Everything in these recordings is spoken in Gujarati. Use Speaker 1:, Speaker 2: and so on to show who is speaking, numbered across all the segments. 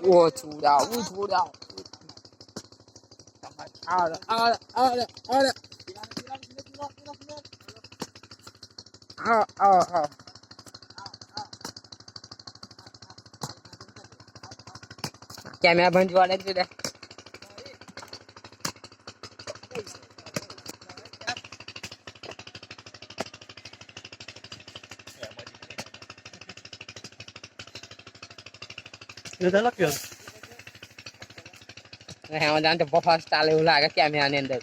Speaker 1: ઓ છોડા કેમેરા બંધ વાળે જ રે તો બફાસ ચાલે એવું લાગે કેમેરા ની અંદર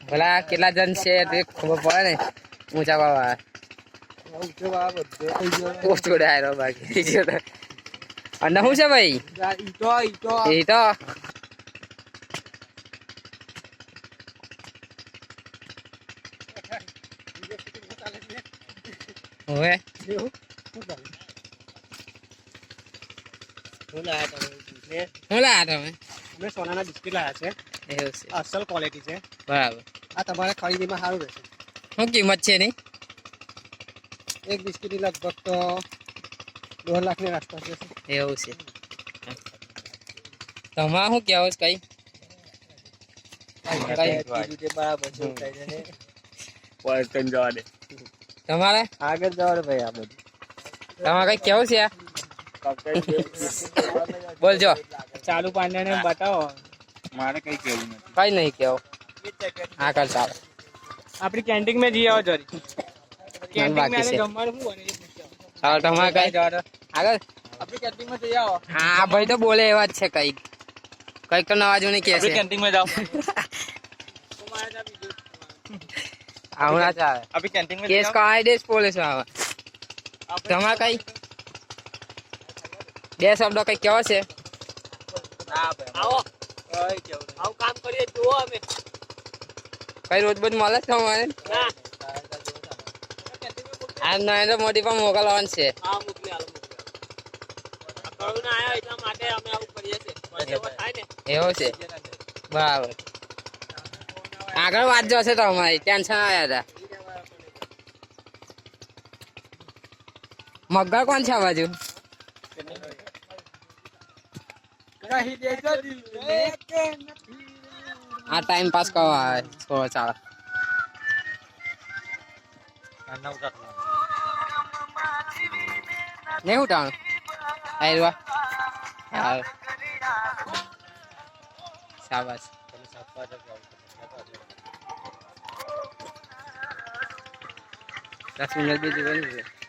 Speaker 1: ભલા કેટલા જણ છે તે ખબર પડે ને ઊંચા બાબા બાકી અને શું છે ભાઈ એ તો હવે હું લાયા તમે
Speaker 2: સોનાના બિસ્કિટ લાયા છે
Speaker 1: એવું છે
Speaker 2: અસલ ક્વોલિટી છે
Speaker 1: બરાબર
Speaker 2: આ તમારે ખરીદીમાં સારું રહેશે
Speaker 1: શું કિંમત છે એની
Speaker 2: એક બિસ્કિટ લગભગ તો 2 લાખની આસપાસ જશે
Speaker 1: એવું છે તમારે શું કહેવું છે કઈ
Speaker 2: બરાબર છે
Speaker 1: તમારે
Speaker 2: આગળ જવાનું ભાઈ આ બધું
Speaker 1: તમારે કઈ કેવું છે બોલજો
Speaker 2: ચાલુ પાંડ્યાને બતાવો મારે કઈ કેવું નથી
Speaker 1: કઈ નહીં કેવું આગળ ચાલો
Speaker 2: આપણી કેન્ટીન માં જઈ આવો જરી
Speaker 1: બાકી છે
Speaker 2: જમવાનું શું બને
Speaker 1: ચાલો તમારે કઈ આગળ
Speaker 2: આપણી કેન્ટીન માં જઈ આવો
Speaker 1: હા ભાઈ તો બોલે એવા જ છે કઈક તો નવાજો નહીં કે છે
Speaker 2: કેન્ટીન માં જાઓ
Speaker 1: આવડા ચાલે
Speaker 2: આપણી કેન્ટીન માં
Speaker 1: કેસ કાઢી દેશ પોલીસ આવે તમારે કઈ બે શબ્દો કઈ કેવો છે
Speaker 2: આવો આવું કામ કરીએ જુઓ અમે
Speaker 1: કઈ રોજ બધું મળે છે તમારે આ નરેન્દ્ર મોદી પણ મોકલવાનું છે
Speaker 2: હા મોકલી આલો કોરોના આયા એટલા માટે અમે આવું કરીએ છીએ થાય ને
Speaker 1: એવું છે બરાબર આગળ વાત જશે તમારી ટેન્શન આવ્યા હતા મગર કોણ છે આ બાજુ આ ટાઈમ પાસ કરવા આવે થોડો ચાલો નહીં ઉઠાણું શાબાશ 10 મિનિટ બીજી બની છે